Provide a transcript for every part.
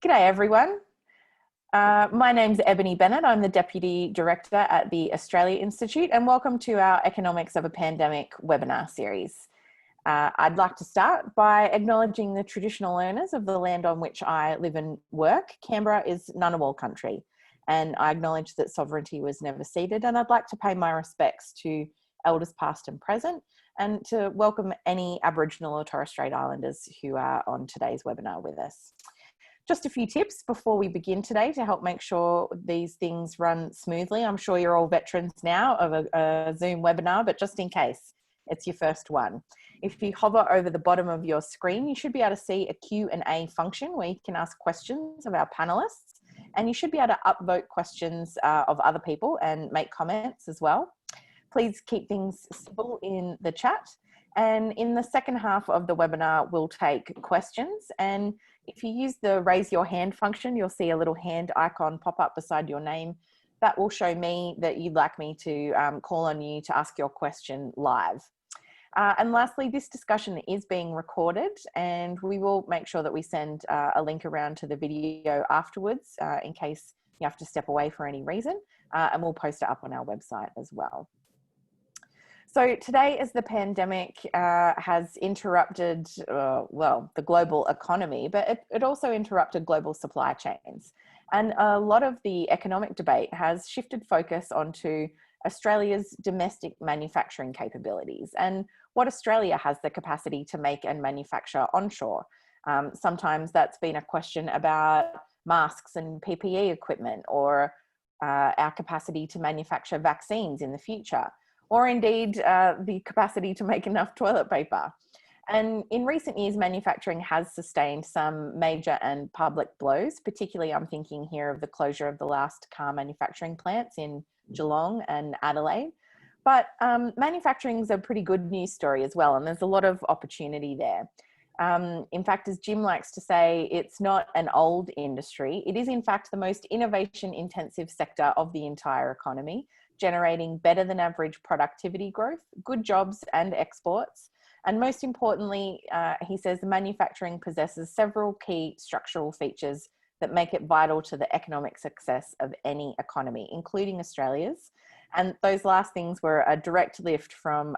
G'day everyone. My name's Ebony Bennett. I'm the Deputy Director at the Australia Institute, and welcome to our Economics of a Pandemic webinar series. I'd like to start by acknowledging the traditional owners of the land on which I live and work. Canberra is Ngunnawal country, and I acknowledge that sovereignty was never ceded, and I'd like to pay my respects to elders past and present, and to welcome any Aboriginal or Torres Strait Islanders who are on today's webinar with us. Just a few tips before we begin today to help make sure these things run smoothly. I'm sure you're all veterans now of a Zoom webinar, but just in case it's your first one. If you hover over the bottom of your screen, you should be able to see a Q&A function where you can ask questions of our panelists, and you should be able to upvote questions of other people and make comments as well. Please keep things simple in the chat. And in the second half of the webinar, we'll take questions. And if you use the raise your hand function, you'll see a little hand icon pop up beside your name. That will show me that you'd like me to call on you to ask your question live. And lastly, this discussion is being recorded, and we will make sure that we send a link around to the video afterwards in case you have to step away for any reason, and we'll post it up on our website as well. So today, as the pandemic has interrupted, the global economy, but it also interrupted global supply chains. And a lot of the economic debate has shifted focus onto Australia's domestic manufacturing capabilities and what Australia has the capacity to make and manufacture onshore. Sometimes that's been a question about masks and PPE equipment, or our capacity to manufacture vaccines in the future, or indeed the capacity to make enough toilet paper. And in recent years, manufacturing has sustained some major and public blows. Particularly, I'm thinking here of the closure of the last car manufacturing plants in Geelong and Adelaide. But manufacturing is a pretty good news story as well, and there's a lot of opportunity there. In fact, as Jim likes to say, it's not an old industry. It is in fact the most innovation-intensive sector of the entire economy, generating better than average productivity growth, good jobs and exports. And most importantly, he says manufacturing possesses several key structural features that make it vital to the economic success of any economy, including Australia's. And those last things were a direct lift from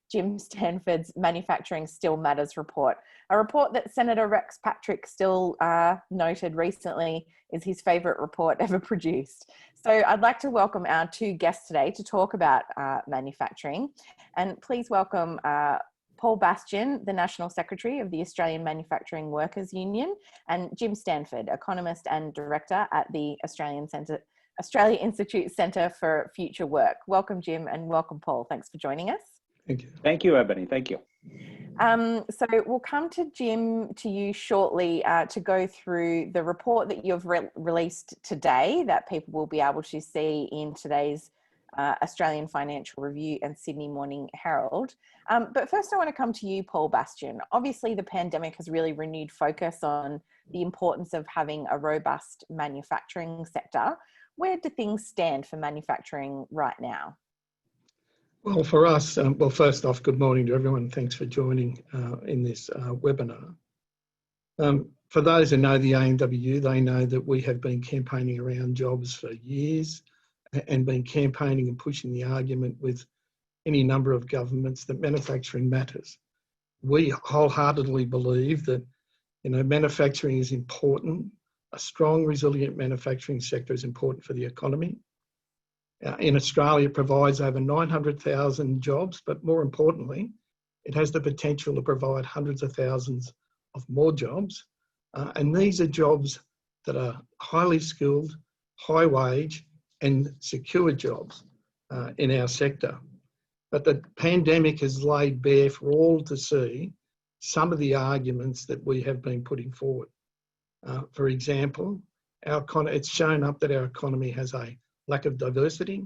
Jim Stanford's Manufacturing Still Matters report, a report that Senator Rex Patrick still noted recently is his favourite report ever produced. So I'd like to welcome our two guests today to talk about manufacturing. And please welcome Paul Bastian, the National Secretary of the Australian Manufacturing Workers Union, and Jim Stanford, Economist and Director at the Australia Institute Centre for Future Work. Welcome, Jim, and welcome, Paul. Thanks for joining us. Thank you. Thank you, Ebony. Thank you. So we'll come to Jim, to you shortly to go through the report that you've released today that people will be able to see in today's Australian Financial Review and Sydney Morning Herald. But first I want to come to you, Paul Bastian. Obviously the pandemic has really renewed focus on the importance of having a robust manufacturing sector. Where do things stand for manufacturing right now? Well, for us, well, first off, good morning to everyone. Thanks for joining in this webinar. For those who know the AMWU, they know that we have been campaigning around jobs for years and been campaigning and pushing the argument with any number of governments that manufacturing matters. We wholeheartedly believe that, manufacturing is important. A strong, resilient manufacturing sector is important for the economy. In Australia, it provides over 900,000 jobs, but more importantly, it has the potential to provide hundreds of thousands of more jobs. And these are jobs that are highly skilled, high wage and secure jobs in our sector. But the pandemic has laid bare for all to see some of the arguments that we have been putting forward. For example, it's shown up that our economy has a lack of diversity.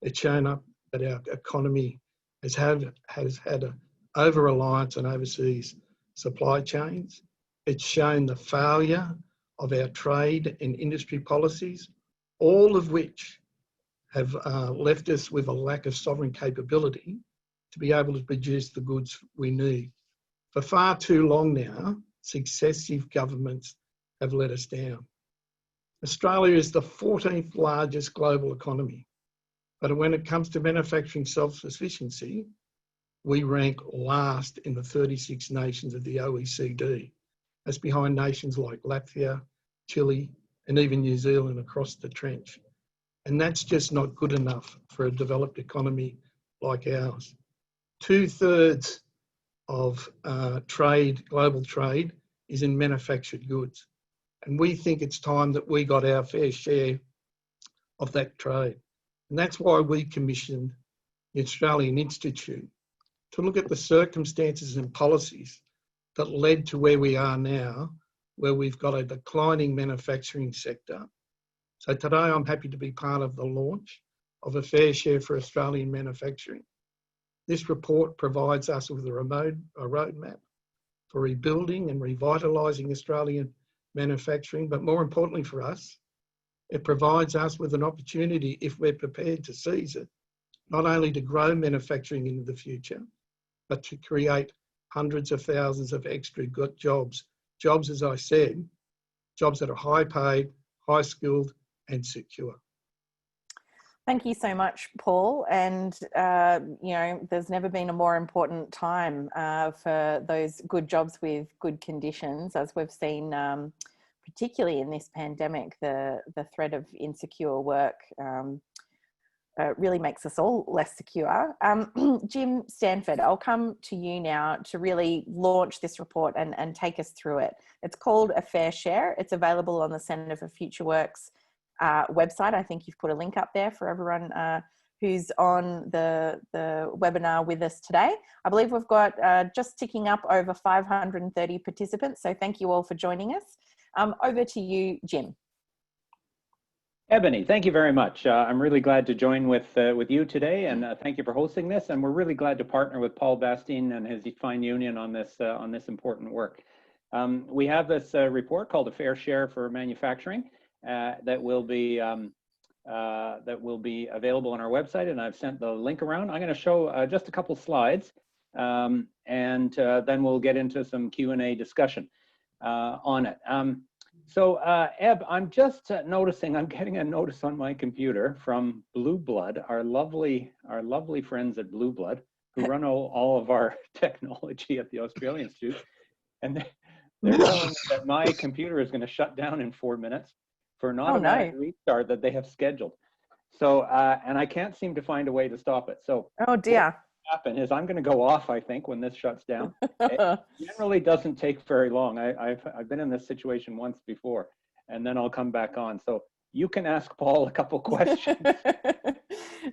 It's shown up that our economy has had an over-reliance on overseas supply chains. It's shown the failure of our trade and industry policies, all of which have left us with a lack of sovereign capability to be able to produce the goods we need. For far too long now, successive governments have let us down. Australia is the 14th largest global economy, but when it comes to manufacturing self-sufficiency, we rank last in the 36 nations of the OECD. That's behind nations like Latvia, Chile, and even New Zealand across the trench. And that's just not good enough for a developed economy like ours. 2/3 of trade, global trade, is in manufactured goods. And we think it's time that we got our fair share of that trade. And that's why we commissioned the Australian Institute to look at the circumstances and policies that led to where we are now, where we've got a declining manufacturing sector. So today I'm happy to be part of the launch of a fair share for Australian manufacturing. This report provides us with a roadmap for rebuilding and revitalising Australian manufacturing, but more importantly for us, it provides us with an opportunity, if we're prepared to seize it, not only to grow manufacturing into the future, but to create hundreds of thousands of extra good jobs. Jobs, as I said, jobs that are high paid, high skilled and secure. Thank you so much, Paul. And, you know, there's never been a more important time for those good jobs with good conditions, as we've seen, particularly in this pandemic, the threat of insecure work really makes us all less secure. Jim Stanford, I'll come to you now to really launch this report and take us through it. It's called A Fair Share. It's available on the Centre for Future Work's website. I think you've put a link up there for everyone who's on the webinar with us today. I believe we've got just ticking up over 530 participants. So thank you all for joining us. Over to you, Jim. Ebony, thank you very much. I'm really glad to join with you today, and thank you for hosting this. And we're really glad to partner with Paul Bastian and his fine union on this important work. We have this report called A Fair Share for Manufacturing that will be available on our website, and I've sent the link around. I'm going to show just a couple slides, and then we'll get into some Q&A discussion on it. So Eb, I'm just noticing, I'm getting a notice on my computer from Blue Blood, our lovely friends at Blue Blood, who run all of our technology at the Australian Institute. And they're telling me that my computer is going to shut down in 4 minutes for an automatic restart that they have scheduled. So, and I can't seem to find a way to stop it. So, oh dear. Happen is I'm going to go off, I think, when this shuts down. It generally doesn't take very long. I've been in this situation once before, and then I'll come back on. So you can ask Paul a couple questions.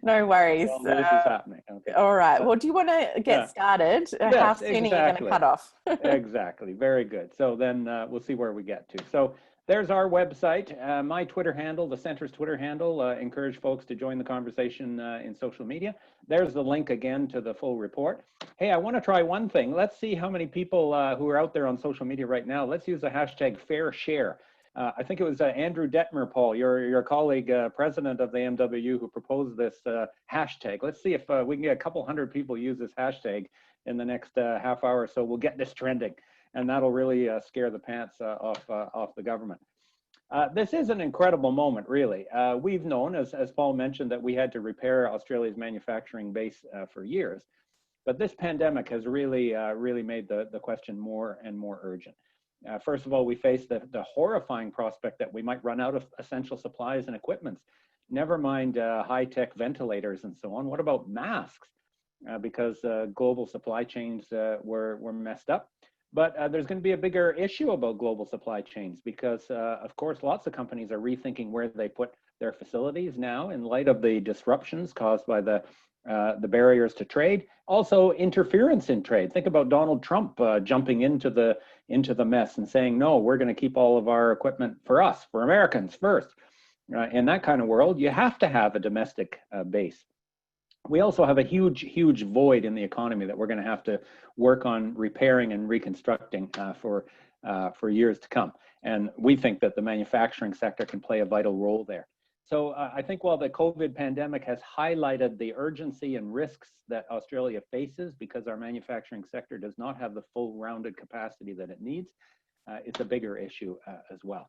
No worries. While this is happening. Okay. All right. Well, do you want to get started? Yes, how soon are you going to cut off? Exactly. Very good. So then we'll see where we get to. So there's our website, my Twitter handle, the Centre's Twitter handle. Encourage folks to join the conversation in social media. There's the link again to the full report. Hey, I want to try one thing. Let's see how many people who are out there on social media right now. Let's use the hashtag #FairShare. I think it was Andrew Detmer, Paul, your colleague, president of the MWU, who proposed this hashtag. Let's see if we can get a couple hundred people use this hashtag in the next half hour or so. We'll get this trending, and that'll really scare the pants off the government. This is an incredible moment, really. We've known, as Paul mentioned, that we had to repair Australia's manufacturing base for years, but this pandemic has really made the question more and more urgent. First of all, we face the horrifying prospect that we might run out of essential supplies and equipment. Never mind high-tech ventilators and so on. What about masks? Because global supply chains were messed up. But there's going to be a bigger issue about global supply chains because, of course, lots of companies are rethinking where they put their facilities now in light of the disruptions caused by the barriers to trade. Also, interference in trade. Think about Donald Trump jumping into the mess and saying, no, we're going to keep all of our equipment for us, for Americans first. In that kind of world, you have to have a domestic base. We also have a huge void in the economy that we're going to have to work on repairing and reconstructing for years to come. And we think that the manufacturing sector can play a vital role there. So I think while the COVID pandemic has highlighted the urgency and risks that Australia faces because our manufacturing sector does not have the full rounded capacity that it needs, it's a bigger issue as well.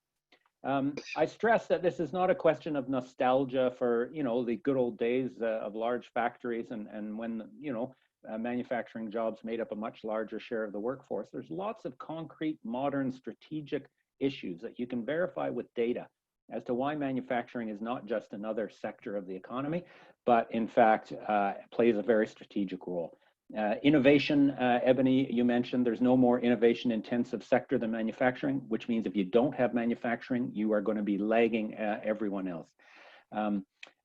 I stress that this is not a question of nostalgia for, you know, the good old days of large factories and when, you know, manufacturing jobs made up a much larger share of the workforce. There's lots of concrete, modern, strategic issues that you can verify with data as to why manufacturing is not just another sector of the economy, but in fact plays a very strategic role. Innovation, Ebony, you mentioned there's no more innovation intensive sector than manufacturing, which means if you don't have manufacturing, you are going to be lagging everyone else.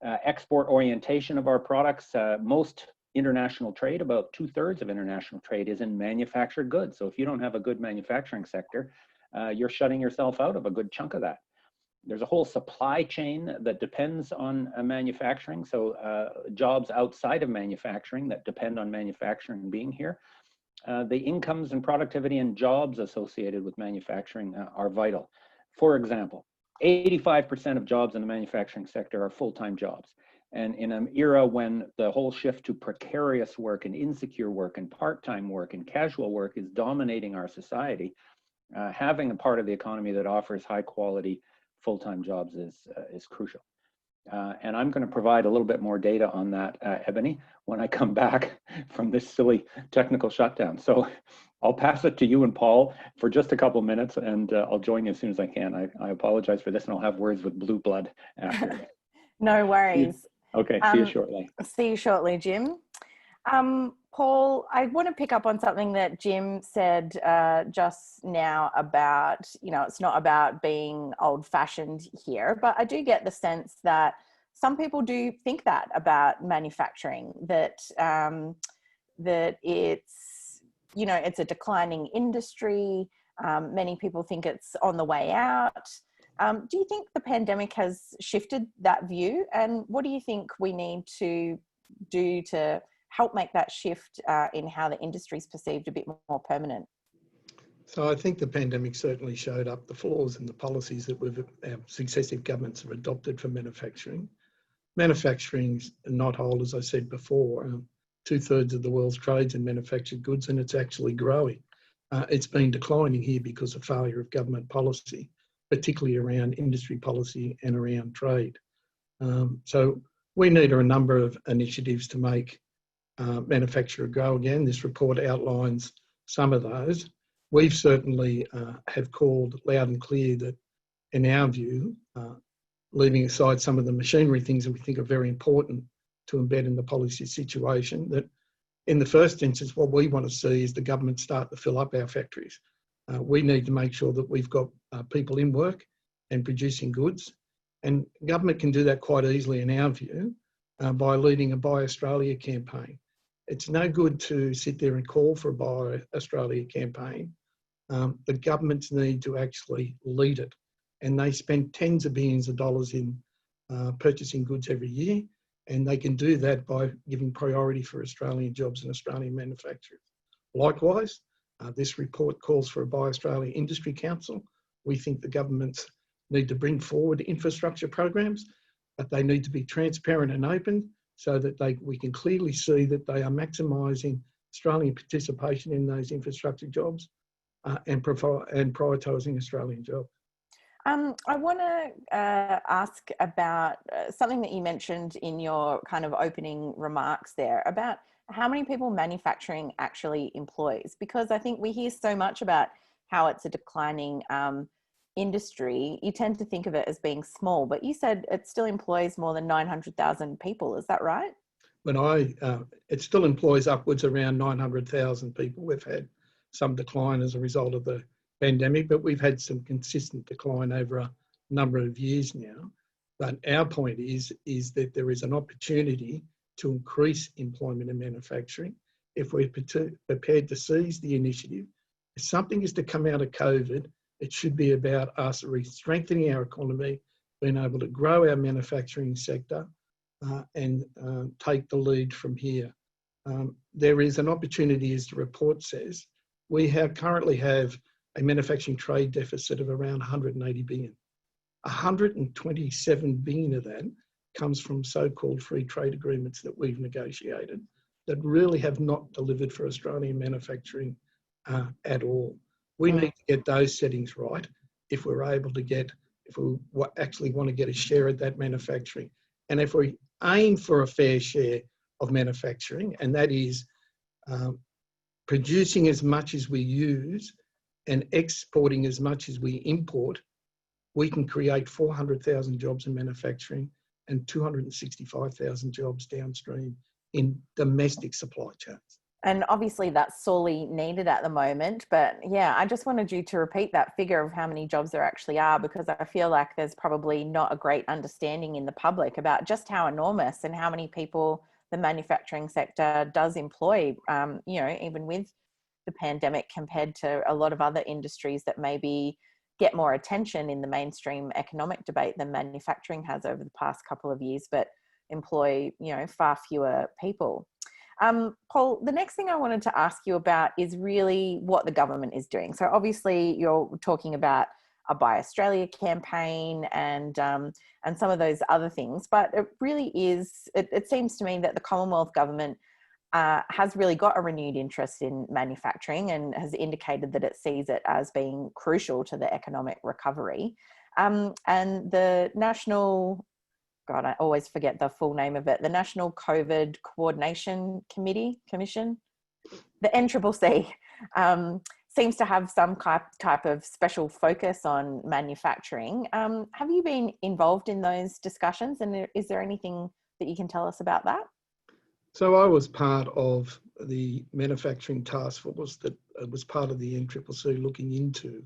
Export orientation of our products, most international trade, about 2/3 of international trade is in manufactured goods. So if you don't have a good manufacturing sector, you're shutting yourself out of a good chunk of that. There's a whole supply chain that depends on manufacturing. So jobs outside of manufacturing that depend on manufacturing being here. The incomes and productivity and jobs associated with manufacturing are vital. For example, 85% of jobs in the manufacturing sector are full-time jobs. And in an era when the whole shift to precarious work and insecure work and part-time work and casual work is dominating our society, having a part of the economy that offers high quality full-time jobs is crucial. And I'm going to provide a little bit more data on that, Ebony, when I come back from this silly technical shutdown. So I'll pass it to you and Paul for just a couple minutes, and I'll join you as soon as I can. I apologize for this, and I'll have words with blue blood after. No worries. Okay, see you shortly. See you shortly, Jim. Paul, I want to pick up on something that Jim said just now about, you know, it's not about being old-fashioned here, but I do get the sense that some people do think that about manufacturing, that that it's, you know, it's a declining industry. Many people think it's on the way out. Do you think the pandemic has shifted that view? And what do you think we need to do to help make that shift in how the industry is perceived a bit more permanent? So I think the pandemic certainly showed up the flaws in the policies that our successive governments have adopted for manufacturing. Manufacturing's not whole, as I said before. 2/3 of the world's trade's in manufactured goods, and it's actually growing. It's been declining here because of failure of government policy, particularly around industry policy and around trade. So we need a number of initiatives to make manufacturer grow again. This report outlines some of those. We've certainly have called loud and clear that, in our view, leaving aside some of the machinery things that we think are very important to embed in the policy situation, that in the first instance, what we want to see is the government start to fill up our factories. We need to make sure that we've got people in work and producing goods. And government can do that quite easily, in our view, by leading a Buy Australia campaign. It's no good to sit there and call for a Buy Australia campaign. The governments need to actually lead it. And they spend tens of billions of dollars in purchasing goods every year. And they can do that by giving priority for Australian jobs and Australian manufacturers. Likewise, this report calls for a Buy Australia Industry Council. We think the governments need to bring forward infrastructure programs, but they need to be transparent and open so that we can clearly see that they are maximising Australian participation in those infrastructure jobs and prioritising Australian jobs. I want to ask about something that you mentioned in your kind of opening remarks there about how many people manufacturing actually employs, because I think we hear so much about how it's a declining industry. You tend to think of it as being small, but you said it still employs more than 900,000 people. Is that right? It still employs upwards around 900,000 people. We've had some decline as a result of the pandemic, but we've had some consistent decline over a number of years now. But our point is that there is an opportunity to increase employment in manufacturing if we're prepared to seize the initiative. If something is to come out of COVID, it should be about us strengthening our economy, being able to grow our manufacturing sector and take the lead from here. There is an opportunity, as the report says. We currently have a manufacturing trade deficit of around 180 billion. 127 billion of that comes from so-called free trade agreements that we've negotiated that really have not delivered for Australian manufacturing at all. We need to get those settings right if we're able to get, if we actually want to get a share of that manufacturing. And if we aim for a fair share of manufacturing, and that is producing as much as we use and exporting as much as we import, we can create 400,000 jobs in manufacturing and 265,000 jobs downstream in domestic supply chains. And obviously that's sorely needed at the moment. But yeah, I just wanted you to repeat that figure of how many jobs there actually are, because I feel like there's probably not a great understanding in the public about just how enormous and how many people the manufacturing sector does employ, you know, even with the pandemic, compared to a lot of other industries that maybe get more attention in the mainstream economic debate than manufacturing has over the past couple of years, but employ, you know, far fewer people. Paul, the next thing I wanted to ask you about is really what the government is doing. So obviously you're talking about a Buy Australia campaign and some of those other things, but it really is, it seems to me that the Commonwealth government has really got a renewed interest in manufacturing and has indicated that it sees it as being crucial to the economic recovery. And the National, God, I always forget the full name of it, the National COVID Coordination Commission, the NCCC, seems to have some type of special focus on manufacturing. Have you been involved in those discussions, and is there anything that you can tell us about that? So I was part of the manufacturing task force that was part of the NCCC looking into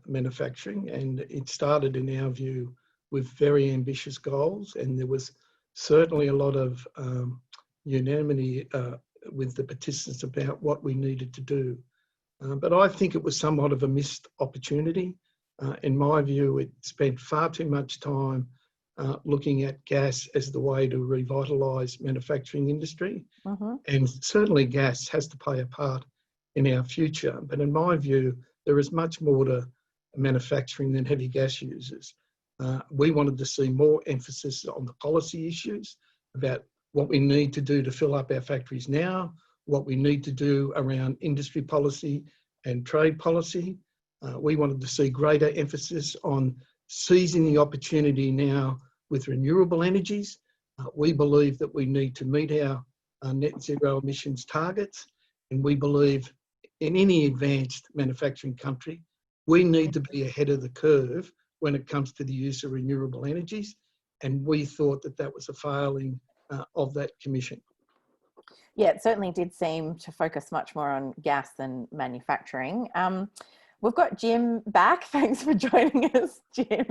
manufacturing, and it started, in our view, with very ambitious goals, and there was certainly a lot of unanimity with the participants about what we needed to do. But I think it was somewhat of a missed opportunity. In my view, it spent far too much time looking at gas as the way to revitalise manufacturing industry. And certainly gas has to play a part in our future. But in my view, there is much more to manufacturing than heavy gas users. We wanted to see more emphasis on the policy issues about what we need to do to fill up our factories now, what we need to do around industry policy and trade policy. We wanted to see greater emphasis on seizing the opportunity now with renewable energies. We believe that we need to meet our net zero emissions targets, and we believe in any advanced manufacturing country, we need to be ahead of the curve when it comes to the use of renewable energies, and we thought that that was a failing of that commission. Yeah, it certainly did seem to focus much more on gas than manufacturing. We've got Jim back. Thanks for joining us, Jim.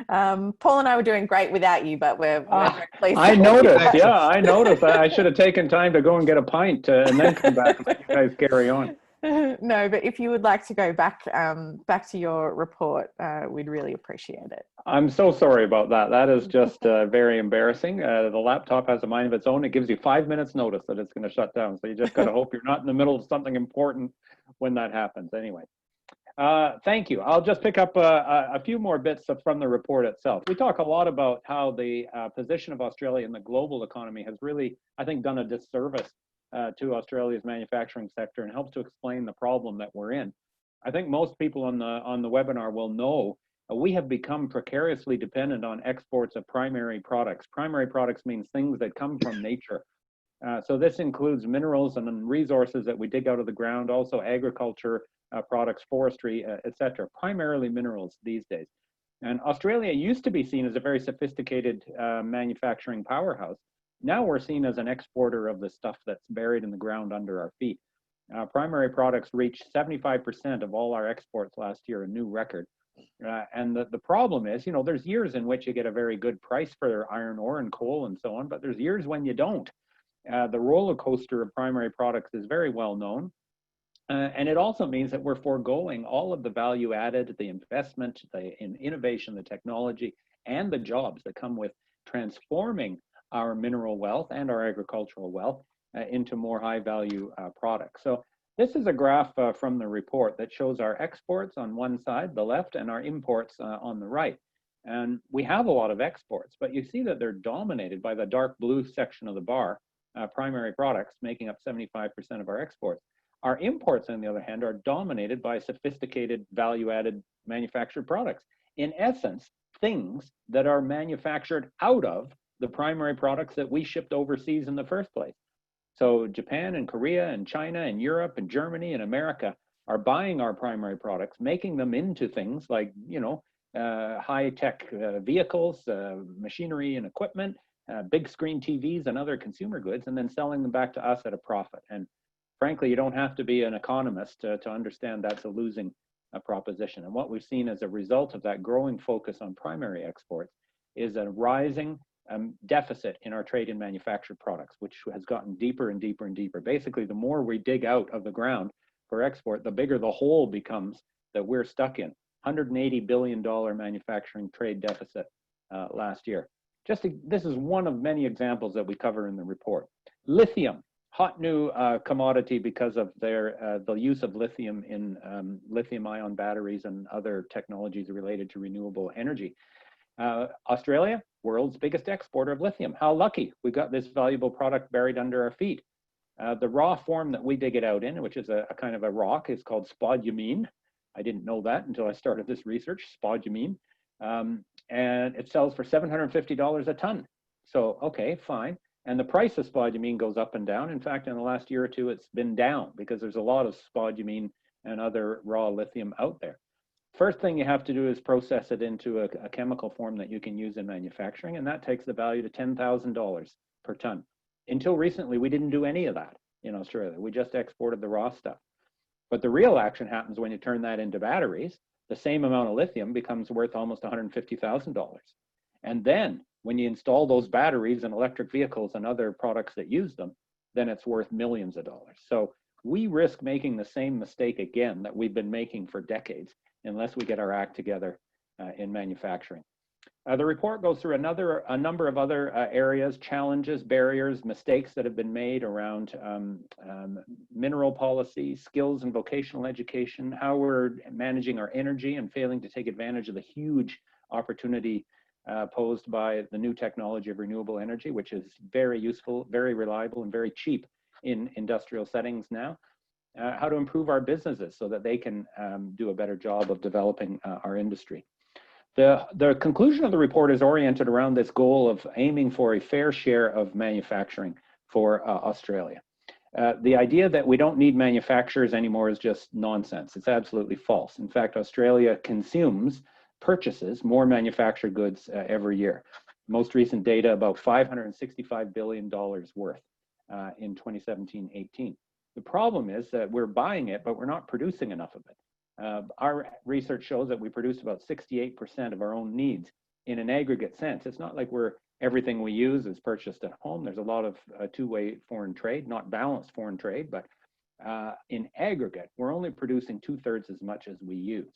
Paul and I were doing great without you, but we're very pleased. I noticed. Yeah, I noticed. I should have taken time to go and get a pint and then come back and let you guys carry on. No, but if you would like to go back to your report, we'd really appreciate it. I'm so sorry about that. That is just very embarrassing. The laptop has a mind of its own. It gives you 5 minutes notice that it's going to shut down. So you just got to hope you're not in the middle of something important when that happens. Anyway, thank you. I'll just pick up a few more bits from the report itself. We talk a lot about how the position of Australia in the global economy has really, I think, done a disservice to Australia's manufacturing sector, and helps to explain the problem that we're in. I think most people on the webinar will know we have become precariously dependent on exports of primary products. Primary products means things that come from nature. So this includes minerals and resources that we dig out of the ground, also agriculture products, forestry, etc. Primarily minerals these days. And Australia used to be seen as a very sophisticated manufacturing powerhouse. Now we're seen as an exporter of the stuff that's buried in the ground under our feet. Primary products reached 75% of all our exports last year, a new record. And the problem is, you know, there's years in which you get a very good price for iron ore and coal and so on, but there's years when you don't. The roller coaster of primary products is very well known. And it also means that we're foregoing all of the value added, the investment, the innovation, the technology, and the jobs that come with transforming our mineral wealth and our agricultural wealth into more high value products. So this is a graph from the report that shows our exports on one side, the left, and our imports on the right. And we have a lot of exports, but you see that they're dominated by the dark blue section of the bar, primary products making up 75% of our exports. Our imports, on the other hand, are dominated by sophisticated value-added manufactured products. In essence, things that are manufactured out of the primary products that we shipped overseas in the first place. So Japan and Korea and China and Europe and Germany and America are buying our primary products, making them into things like, high-tech vehicles, machinery and equipment, big screen TVs and other consumer goods, and then selling them back to us at a profit. And frankly, you don't have to be an economist to understand that's a losing proposition. And what we've seen as a result of that growing focus on primary exports is a rising deficit in our trade in manufactured products, which has gotten deeper and deeper and deeper. Basically, the more we dig out of the ground for export, the bigger the hole becomes that we're stuck in. $180 billion manufacturing trade deficit last year. This is one of many examples that we cover in the report. Lithium. Hot new commodity because of the use of lithium in lithium-ion batteries and other technologies related to renewable energy. Australia, world's biggest exporter of lithium. How lucky we got this valuable product buried under our feet. The raw form that we dig it out in, which is a kind of a rock, is called spodumene. I didn't know that until I started this research, spodumene. And it sells for $750 a ton. So, okay, fine. And the price of spodumene goes up and down. In fact, in the last year or two, it's been down because there's a lot of spodumene and other raw lithium out there. First thing you have to do is process it into a chemical form that you can use in manufacturing, and that takes the value to $10,000 per ton. Until recently, we didn't do any of that in Australia. We just exported the raw stuff. But the real action happens when you turn that into batteries. The same amount of lithium becomes worth almost $150,000. And then when you install those batteries in electric vehicles and other products that use them, then it's worth millions of dollars. So we risk making the same mistake again that we've been making for decades unless we get our act together in manufacturing. The report goes through a number of other areas, challenges, barriers, mistakes that have been made around mineral policy, skills and vocational education, how we're managing our energy and failing to take advantage of the huge opportunity posed by the new technology of renewable energy, which is very useful, very reliable, and very cheap in industrial settings now. How to improve our businesses so that they can do a better job of developing our industry. The conclusion of the report is oriented around this goal of aiming for a fair share of manufacturing for Australia. The idea that we don't need manufacturers anymore is just nonsense. It's absolutely false. In fact, Australia purchases more manufactured goods every year. Most recent data, about $565 billion worth in 2017-18. The problem is that we're buying it, but we're not producing enough of it. Our research shows that we produce about 68% of our own needs in an aggregate sense. It's not like everything we use is purchased at home. There's a lot of two-way foreign trade, not balanced foreign trade, but in aggregate, we're only producing 2/3 as much as we use.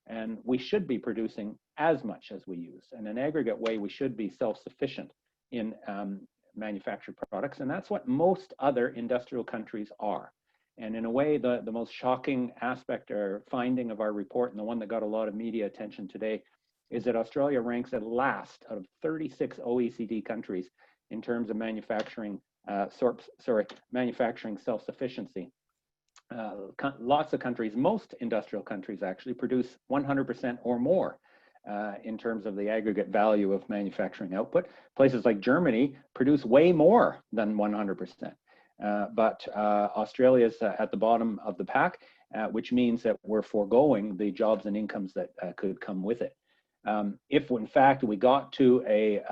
And we should be producing as much as we use. In an aggregate way, we should be self-sufficient in manufactured products. And that's what most other industrial countries are. And in a way, the most shocking aspect or finding of our report, and the one that got a lot of media attention today, is that Australia ranks at last out of 36 OECD countries in terms of manufacturing self-sufficiency. Lots of countries, most industrial countries actually, produce 100% or more in terms of the aggregate value of manufacturing output. Places like Germany produce way more than 100%. But Australia is at the bottom of the pack, which means that we're foregoing the jobs and incomes that could come with it. If in fact we got to a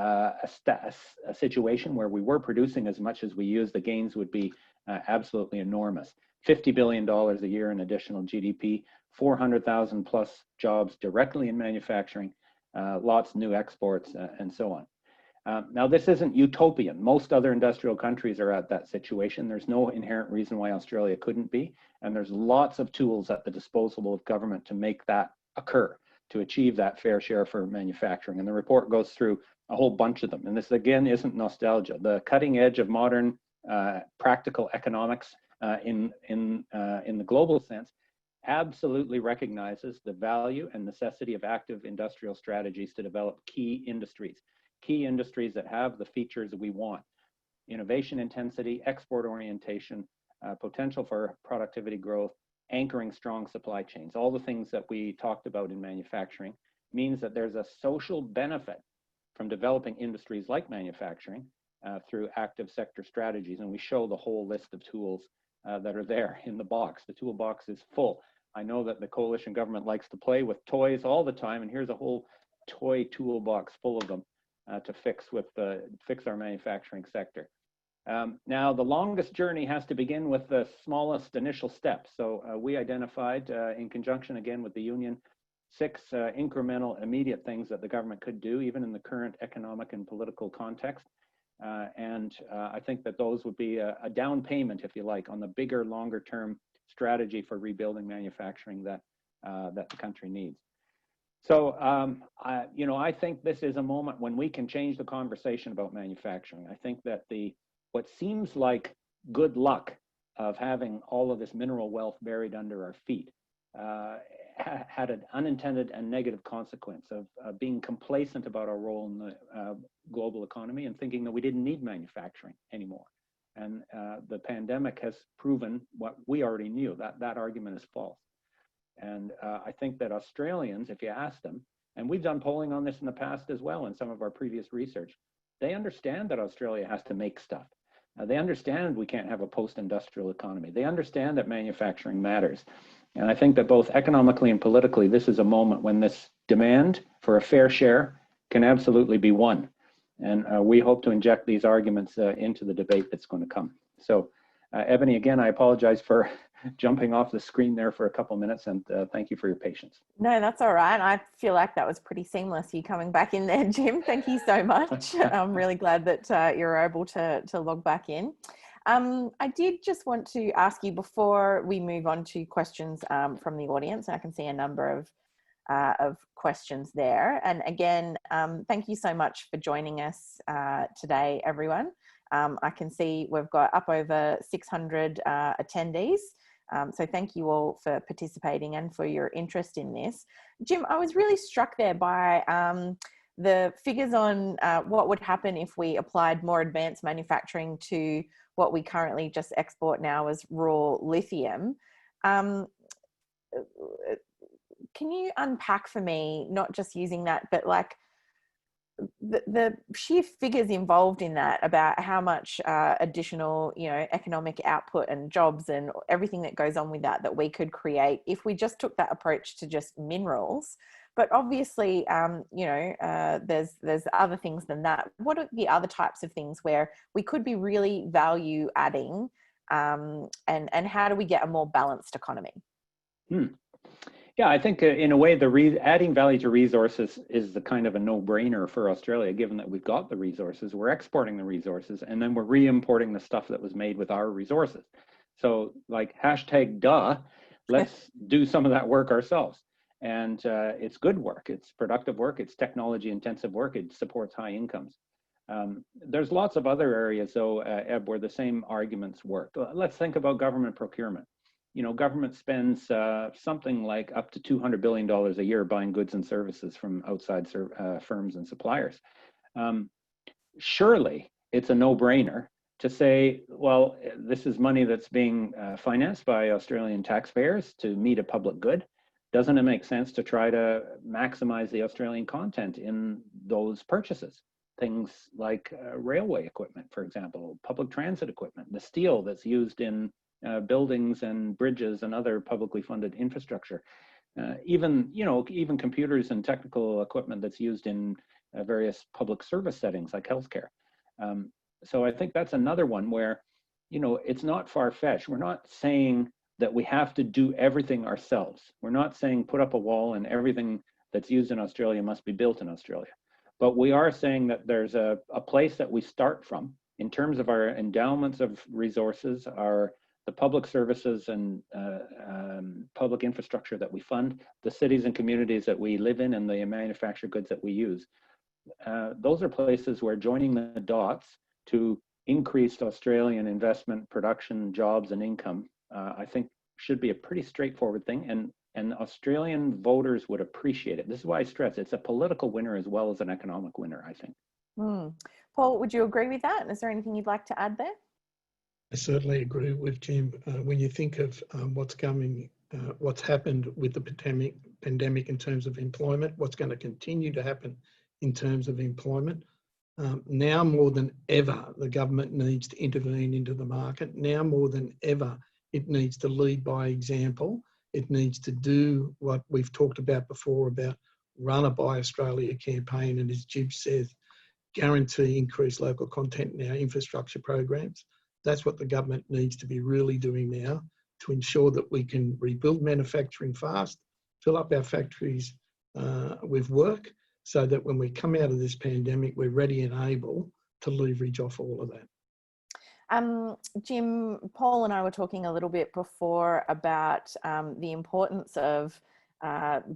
situation where we were producing as much as we use, the gains would be absolutely enormous. $50 billion a year in additional GDP, 400,000 plus jobs directly in manufacturing, lots of new exports, and so on. Now, this isn't utopian. Most other industrial countries are at that situation. There's no inherent reason why Australia couldn't be, and there's lots of tools at the disposal of government to make that occur, to achieve that fair share for manufacturing. And the report goes through a whole bunch of them. And this, again, isn't nostalgia. The cutting edge of modern practical economics in the global sense absolutely recognizes the value and necessity of active industrial strategies to develop key industries that have the features that we want: innovation intensity, export orientation, potential for productivity growth, anchoring strong supply chains. All the things that we talked about in manufacturing means that there's a social benefit from developing industries like manufacturing through active sector strategies. And we show the whole list of tools that are there in the box. The toolbox is full. I know that the coalition government likes to play with toys all the time, and here's a whole toy toolbox full of them to fix our manufacturing sector. Now, the longest journey has to begin with the smallest initial steps. So we identified, in conjunction again with the union, 6 incremental immediate things that the government could do, even in the current economic and political context. I think that those would be a down payment, if you like, on the bigger, longer term strategy for rebuilding manufacturing that the country needs. So, I think this is a moment when we can change the conversation about manufacturing. I think that what seems like good luck of having all of this mineral wealth buried under our feet had an unintended and negative consequence of being complacent about our role in the global economy and thinking that we didn't need manufacturing anymore. And the pandemic has proven what we already knew, that argument is false. And I think that Australians, if you ask them, and we've done polling on this in the past as well in some of our previous research, they understand that Australia has to make stuff. They understand we can't have a post-industrial economy. They understand that manufacturing matters. And I think that both economically and politically, this is a moment when this demand for a fair share can absolutely be won. And we hope to inject these arguments into the debate that's going to come. So, Ebony, again, I apologize for jumping off the screen there for a couple minutes, and thank you for your patience. No, that's all right. I feel like that was pretty seamless, you coming back in there, Jim. Thank you so much. I'm really glad that you're able to log back in. I did just want to ask you before we move on to questions from the audience, and I can see a number of questions there. And again, thank you so much for joining us today, everyone. I can see we've got up over 600 attendees. So thank you all for participating and for your interest in this. Jim, I was really struck there by the figures on what would happen if we applied more advanced manufacturing to what we currently just export now as raw lithium. Can you unpack for me, not just using that, but like the sheer figures involved in that about how much additional, economic output and jobs and everything that goes on with that we could create if we just took that approach to just minerals. But obviously, there's other things than that. What are the other types of things where we could be really value adding, and how do we get a more balanced economy? Yeah, I think in a way, adding value to resources is the kind of a no-brainer for Australia, given that we've got the resources, we're exporting the resources, and then we're re-importing the stuff that was made with our resources. So like #duh, let's do some of that work ourselves. And it's good work, it's productive work, it's technology intensive work, it supports high incomes. There's lots of other areas though, Eb, where the same arguments work. Let's think about government procurement. Government spends something like up to $200 billion a year buying goods and services from outside firms and suppliers. Surely it's a no-brainer to say, well, this is money that's being financed by Australian taxpayers to meet a public good. Doesn't it make sense to try to maximize the Australian content in those purchases? Things like railway equipment, for example, public transit equipment, the steel that's used in buildings and bridges and other publicly funded infrastructure, even computers and technical equipment that's used in various public service settings like healthcare. So I think that's another one where, it's not far-fetched. We're not saying that we have to do everything ourselves. We're not saying put up a wall and everything that's used in Australia must be built in Australia. But we are saying that there's a place that we start from in terms of our endowments of resources, the public services and public infrastructure that we fund, the cities and communities that we live in, and the manufactured goods that we use. Those are places where joining the dots to increased Australian investment, production, jobs, and income, I think should be a pretty straightforward thing. And Australian voters would appreciate it. This is why I stress it's a political winner as well as an economic winner, I think. Paul, would you agree with that? Is there anything you'd like to add there? I certainly agree with Jim. When you think of what's happened with the pandemic in terms of employment, what's going to continue to happen in terms of employment, now more than ever, the government needs to intervene into the market. Now more than ever, it needs to lead by example. It needs to do what we've talked about before about run a Buy Australia campaign, and as Jim says, guarantee increased local content in our infrastructure programs. That's what the government needs to be really doing now to ensure that we can rebuild manufacturing fast, fill up our factories with work, so that when we come out of this pandemic, we're ready and able to leverage off all of that. Jim, Paul and I were talking a little bit before about the importance of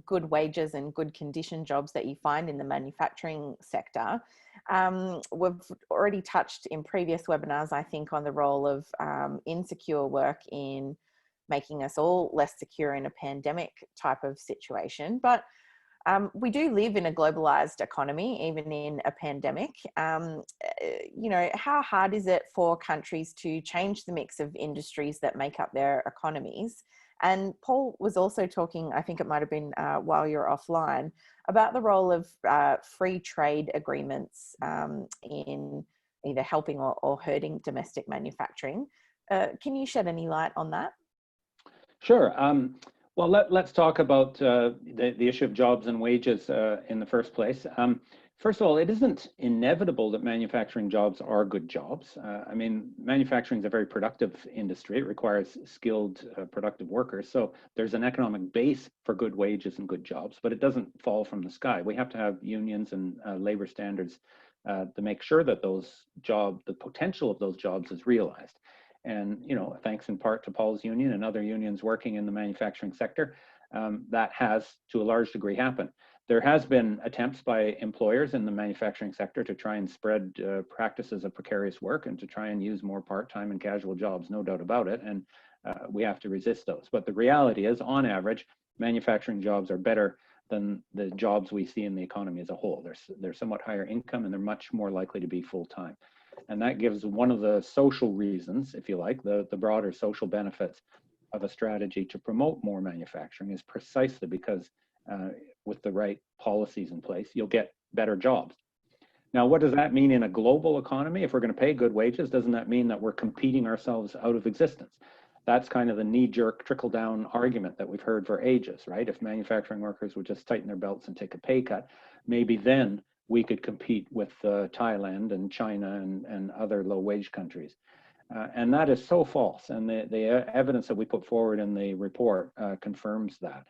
good wages and good condition jobs that you find in the manufacturing sector. We've already touched in previous webinars, I think, on the role of insecure work in making us all less secure in a pandemic type of situation. But we do live in a globalized economy, even in a pandemic. You know, how hard is it for countries to change the mix of industries that make up their economies? And Paul was also talking, I think it might have been while you're offline, about the role of free trade agreements in either helping or hurting domestic manufacturing. Can you shed any light on that? Sure. Well, let's talk about the issue of jobs and wages in the first place. First of all, it isn't inevitable that manufacturing jobs are good jobs. I mean, manufacturing is a very productive industry. It requires skilled, productive workers. So there's an economic base for good wages and good jobs, but it doesn't fall from the sky. We have to have unions and labor standards to make sure that the potential of those jobs is realized. And, you know, thanks in part to Paul's union and other unions working in the manufacturing sector, that has to a large degree happened. There has been attempts by employers in the manufacturing sector to try and spread practices of precarious work and to try and use more part-time and casual jobs, no doubt about it. And we have to resist those. But the reality is, on average, manufacturing jobs are better than the jobs we see in the economy as a whole. They're somewhat higher income and they're much more likely to be full-time. And that gives one of the social reasons, if you like, the broader social benefits of a strategy to promote more manufacturing is precisely because with the right policies in place, you'll get better jobs. Now, what does that mean in a global economy? If we're going to pay good wages, doesn't that mean that we're competing ourselves out of existence? That's kind of the knee-jerk trickle-down argument that we've heard for ages, right? If manufacturing workers would just tighten their belts and take a pay cut, maybe then we could compete with Thailand and China and other low-wage countries. And that is so false. And the evidence that we put forward in the report confirms that.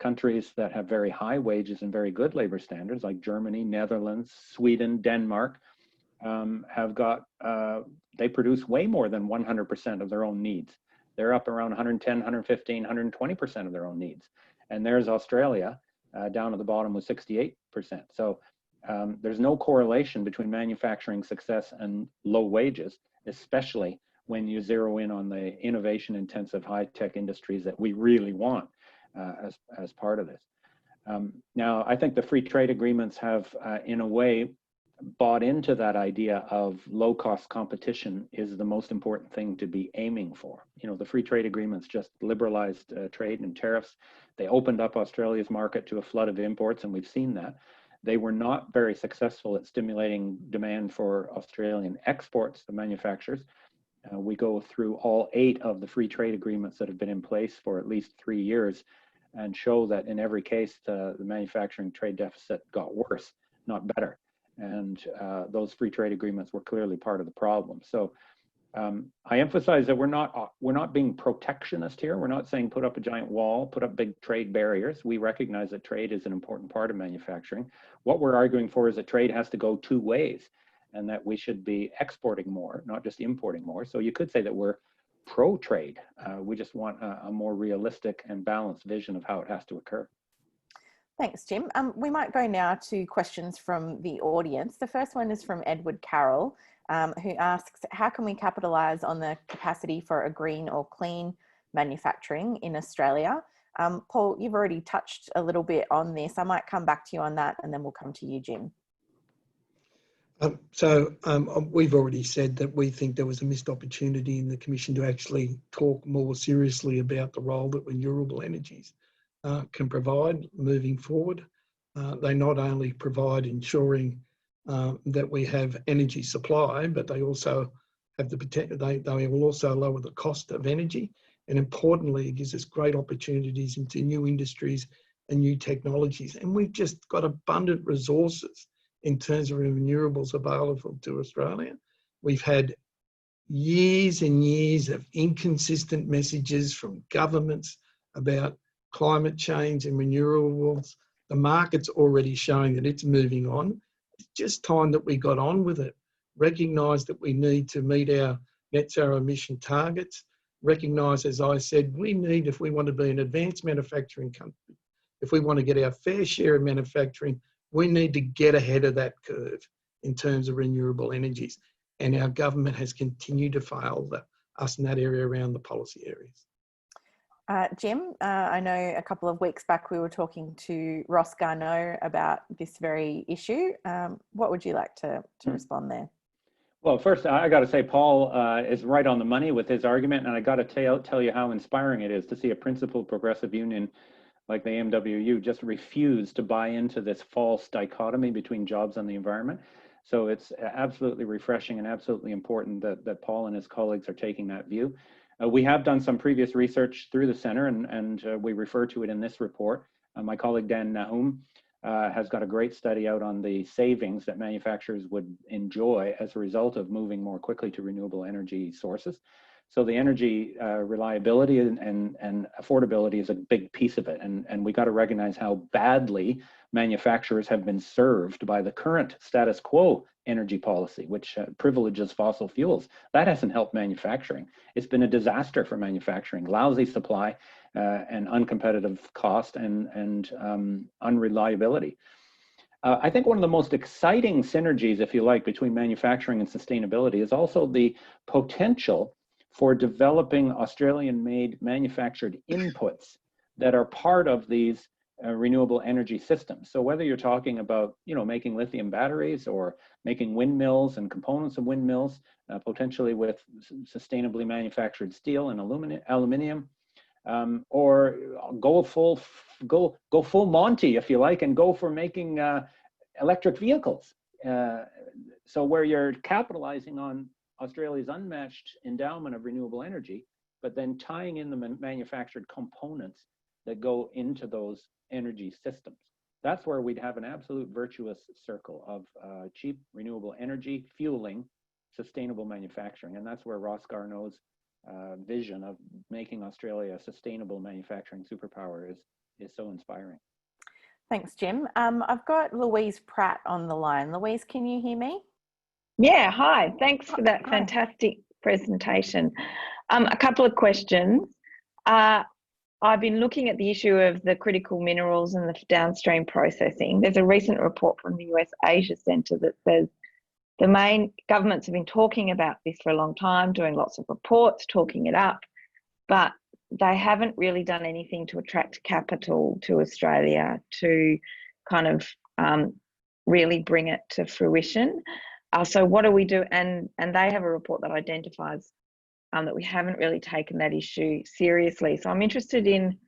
Countries that have very high wages and very good labor standards, like Germany, Netherlands, Sweden, Denmark, they produce way more than 100% of their own needs. They're up around 110, 115, 120% of their own needs. And there's Australia down at the bottom with 68%. So there's no correlation between manufacturing success and low wages, especially when you zero in on the innovation-intensive high-tech industries that we really want as part of this. Now, I think the free trade agreements have, in a way, bought into that idea of low-cost competition is the most important thing to be aiming for. You know, the free trade agreements just liberalized trade and tariffs. They opened up Australia's market to a flood of imports, and we've seen that. They were not very successful at stimulating demand for Australian exports, the manufacturers. We go through all 8 of the free trade agreements that have been in place for at least 3 years and show that in every case, the manufacturing trade deficit got worse, not better. And those free trade agreements were clearly part of the problem. So I emphasize that we're not being protectionist here. We're not saying put up a giant wall, put up big trade barriers. We recognize that trade is an important part of manufacturing. What we're arguing for is that trade has to go 2 ways, and that we should be exporting more, not just importing more. So you could say that we're pro-trade. We just want a more realistic and balanced vision of how it has to occur. Thanks, Jim. We might go now to questions from the audience. The first one is from Edward Carroll, who asks, how can we capitalise on the capacity for a green or clean manufacturing in Australia? Paul, you've already touched a little bit on this. I might come back to you on that and then we'll come to you, Jim. We've already said that we think there was a missed opportunity in the Commission to actually talk more seriously about the role that renewable energies can provide moving forward. They not only provide ensuring that we have energy supply, but they also have the potential, they will also lower the cost of energy. And importantly, it gives us great opportunities into new industries and new technologies. And we've just got abundant resources in terms of renewables available to Australia. We've had years and years of inconsistent messages from governments about climate change and renewables. The market's already showing that it's moving on. It's just time that we got on with it. Recognise that we need to meet our net zero emission targets. Recognise, as I said, we need, if we want to be an advanced manufacturing country, if we want to get our fair share of manufacturing, we need to get ahead of that curve in terms of renewable energies. And our government has continued to fail us in that area around the policy areas. Jim, I know a couple of weeks back we were talking to Ross Garneau about this very issue. What would you like to respond there? Well, first, I got to say, Paul is right on the money with his argument, and I got to tell you how inspiring it is to see a principled progressive union like the AMWU just refuse to buy into this false dichotomy between jobs and the environment. So it's absolutely refreshing and absolutely important that Paul and his colleagues are taking that view. We have done some previous research through the center, and we refer to it in this report. My colleague Dan Nahum has got a great study out on the savings that manufacturers would enjoy as a result of moving more quickly to renewable energy sources. So the energy reliability and affordability is a big piece of it. And we got to recognize how badly manufacturers have been served by the current status quo energy policy, which privileges fossil fuels. That hasn't helped manufacturing. It's been a disaster for manufacturing, lousy supply and uncompetitive cost and unreliability. I think one of the most exciting synergies, if you like, between manufacturing and sustainability is also the potential for developing Australian-made manufactured inputs that are part of these renewable energy systems. So whether you're talking about, making lithium batteries or making windmills and components of windmills, potentially with sustainably manufactured steel and aluminium, or go full Monty, if you like, and go for making electric vehicles. So where you're capitalizing on Australia's unmatched endowment of renewable energy, but then tying in the manufactured components that go into those energy systems. That's where we'd have an absolute virtuous circle of cheap renewable energy fueling sustainable manufacturing. And that's where Ross Garneau's vision of making Australia a sustainable manufacturing superpower is so inspiring. Thanks, Jim. I've got Louise Pratt on the line. Louise, can you hear me? Yeah, hi. Thanks for that fantastic presentation. A couple of questions. I've been looking at the issue of the critical minerals and the downstream processing. There's a recent report from the US Asia Centre that says the main governments have been talking about this for a long time, doing lots of reports, talking it up, but they haven't really done anything to attract capital to Australia to kind of really bring it to fruition. So what do we do? And they have a report that identifies that we haven't really taken that issue seriously. So I'm interested in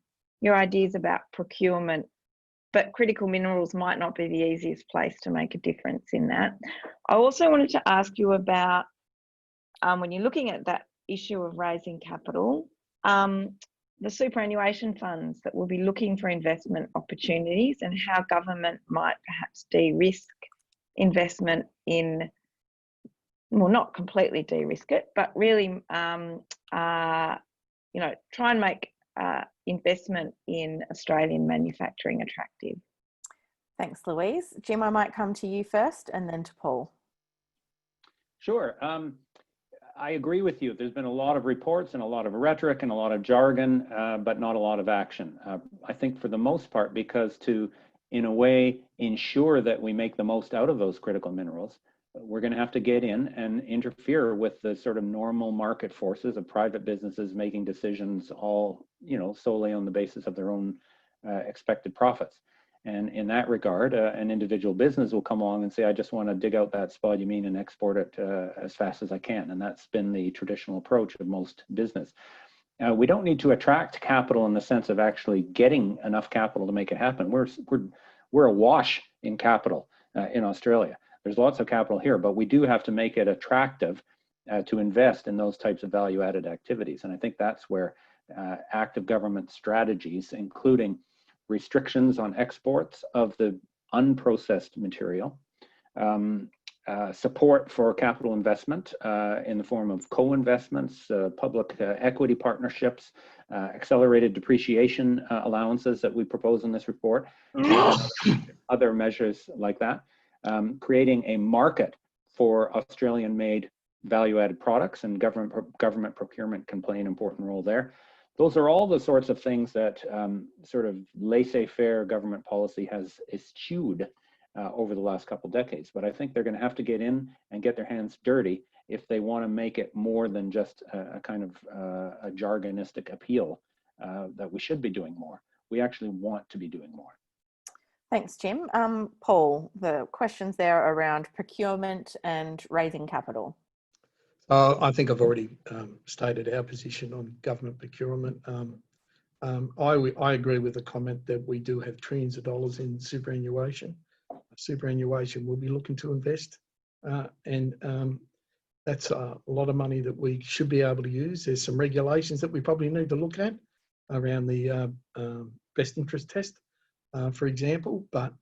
your ideas about procurement, but critical minerals might not be the easiest place to make a difference in that. I also wanted to ask you about when you're looking at that issue of raising capital, the superannuation funds that will be looking for investment opportunities and how government might perhaps de-risk investment in, well, not completely de-risk it, but really, try and make investment in Australian manufacturing attractive. Thanks, Louise. Jim, I might come to you first and then to Paul. Sure. I agree with you. There's been a lot of reports and a lot of rhetoric and a lot of jargon, but not a lot of action. I think for the most part, because to, in a way, ensure that we make the most out of those critical minerals, we're going to have to get in and interfere with the sort of normal market forces of private businesses making decisions all, solely on the basis of their own expected profits. And in that regard, an individual business will come along and say, I just want to dig out that spodumene and export it as fast as I can. And that's been the traditional approach of most business. We don't need to attract capital in the sense of actually getting enough capital to make it happen. We're awash in capital in Australia. There's lots of capital here, but we do have to make it attractive to invest in those types of value-added activities. And I think that's where active government strategies, including restrictions on exports of the unprocessed material, support for capital investment in the form of co-investments, public equity partnerships, accelerated depreciation allowances that we propose in this report, other measures like that, creating a market for Australian-made value-added products, and government procurement can play an important role there. Those are all the sorts of things that sort of laissez-faire government policy has eschewed over the last couple decades. But I think they're going to have to get in and get their hands dirty if they want to make it more than just a kind of a jargonistic appeal that we should be doing more. We actually want to be doing more. Thanks, Jim. Paul, the questions there around procurement and raising capital. I think I've already stated our position on government procurement. I agree with the comment that we do have trillions of dollars in superannuation. Superannuation will be looking to invest, and that's a lot of money that we should be able to use. There's some regulations that we probably need to look at around the best interest test, for example, but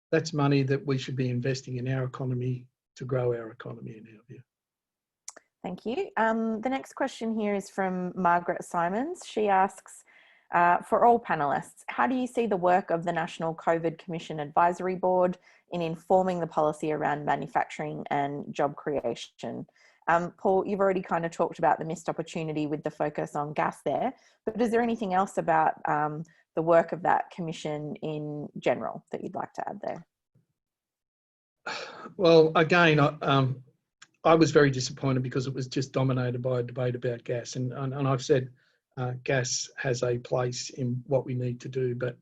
that's money that we should be investing in our economy to grow our economy, in our view. Thank you. The next question here is from Margaret Simons. She asks, for all panelists, how do you see the work of the National COVID Commission Advisory Board in informing the policy around manufacturing and job creation? Paul, you've already kind of talked about the missed opportunity with the focus on gas there, but is there anything else about the work of that commission in general that you'd like to add there? Well, again, I was very disappointed because it was just dominated by a debate about gas. And I've said gas has a place in what we need to do, but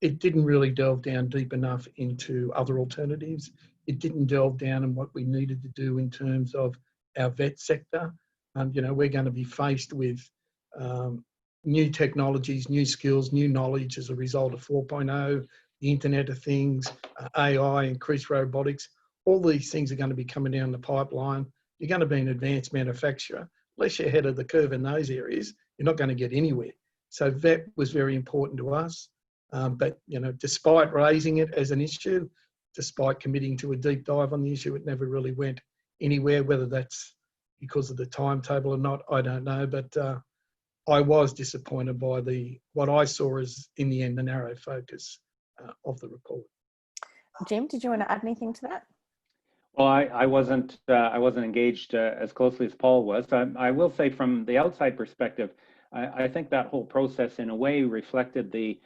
it didn't really delve down deep enough into other alternatives. It didn't delve down in what we needed to do in terms of our vet sector. You know, we're going to be faced with new technologies, new skills, new knowledge as a result of 4.0, the Internet of Things, AI, increased robotics. All these things are going to be coming down the pipeline. You're going to be an advanced manufacturer. Unless you're ahead of the curve in those areas, you're not going to get anywhere. So vet was very important to us. But, you know, despite raising it as an issue, despite committing to a deep dive on the issue, it never really went anywhere. Whether that's because of the timetable or not, I don't know. But I was disappointed by what I saw as, in the end, the narrow focus of the report. Jim, did you want to add anything to that? Well, I wasn't engaged as closely as Paul was. I will say, from the outside perspective, I think that whole process in a way reflected the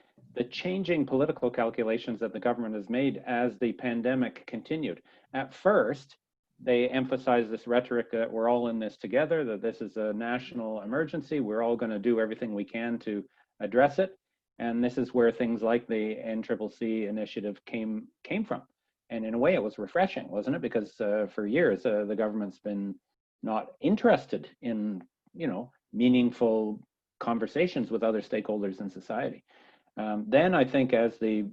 changing political calculations that the government has made as the pandemic continued. At first, they emphasized this rhetoric that we're all in this together, that this is a national emergency, we're all going to do everything we can to address it. And this is where things like the NCCC initiative came from. And in a way, it was refreshing, wasn't it? Because for years, the government's been not interested in, you know, meaningful conversations with other stakeholders in society. Then I think as the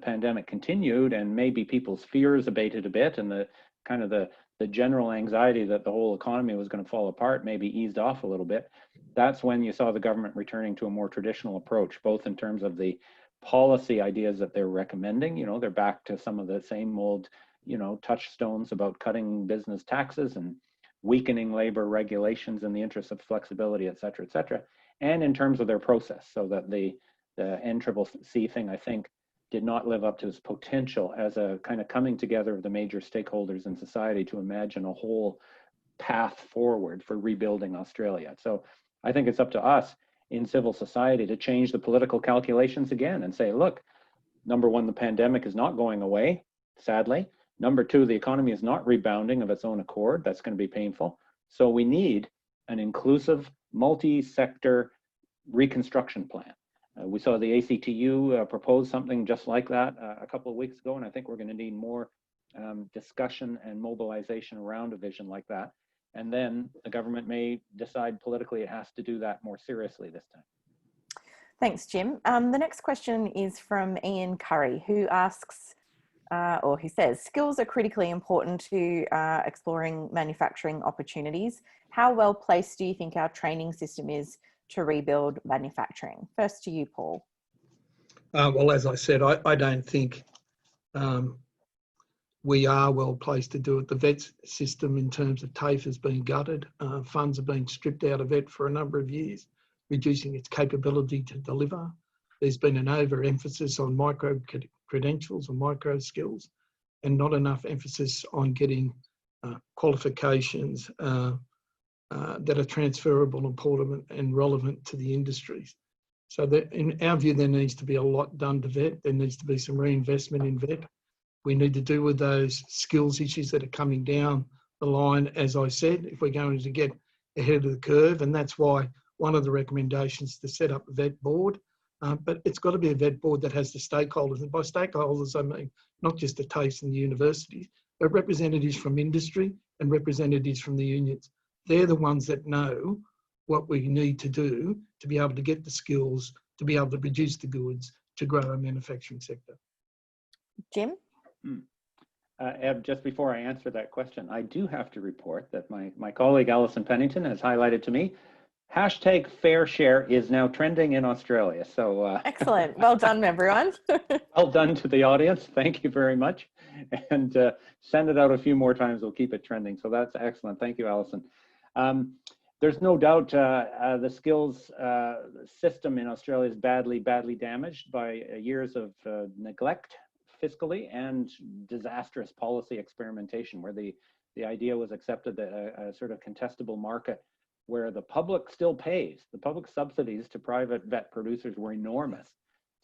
pandemic continued and maybe people's fears abated a bit, and the general anxiety that the whole economy was going to fall apart maybe eased off a little bit, that's when you saw the government returning to a more traditional approach, both in terms of the policy ideas that they're recommending. You know, they're back to some of the same old, you know, touchstones about cutting business taxes and weakening labor regulations in the interest of flexibility, et cetera, et cetera. And in terms of their process, so that the NCCC thing, I think, did not live up to its potential as a kind of coming together of the major stakeholders in society to imagine a whole path forward for rebuilding Australia. So I think it's up to us in civil society to change the political calculations again and say, look, number one, the pandemic is not going away, sadly. Number two, the economy is not rebounding of its own accord. That's going to be painful. So we need an inclusive, multi-sector reconstruction plan We saw the ACTU propose something just like that a couple of weeks ago, and I think we're going to need more discussion and mobilization around a vision like that. And then the government may decide politically it has to do that more seriously this time. Thanks, Jim. The next question is from Ian Curry, who asks, or who says, skills are critically important to exploring manufacturing opportunities. How well placed do you think our training system is to rebuild manufacturing? First to you, Paul. Well, as I said, I don't think we are well placed to do it. The VET system in terms of TAFE has been gutted. Funds have been stripped out of VET for a number of years, reducing its capability to deliver. There's been an overemphasis on micro credentials or micro skills, and not enough emphasis on getting qualifications that are transferable, important and relevant to the industries. So that, in our view, there needs to be a lot done to VET. There needs to be some reinvestment in VET. We need to deal with those skills issues that are coming down the line, as I said, if we're going to get ahead of the curve. And that's why one of the recommendations to set up a VET board, but it's got to be a VET board that has the stakeholders. And by stakeholders, I mean not just the TAFEs and the universities, but representatives from industry and representatives from the unions. They're the ones that know what we need to do to be able to get the skills, to be able to produce the goods, to grow our manufacturing sector. Jim? Eb, just before I answer that question, I do have to report that my colleague Alison Pennington has highlighted to me, hashtag fair share is now trending in Australia. So excellent. Well done, everyone. Well done to the audience. Thank you very much. And send it out a few more times. We'll keep it trending. So that's excellent. Thank you, Alison. There's no doubt the skills system in Australia is badly damaged by years of neglect fiscally and disastrous policy experimentation, where the idea was accepted that a sort of contestable market where the public still pays. The public subsidies to private vet producers were enormous.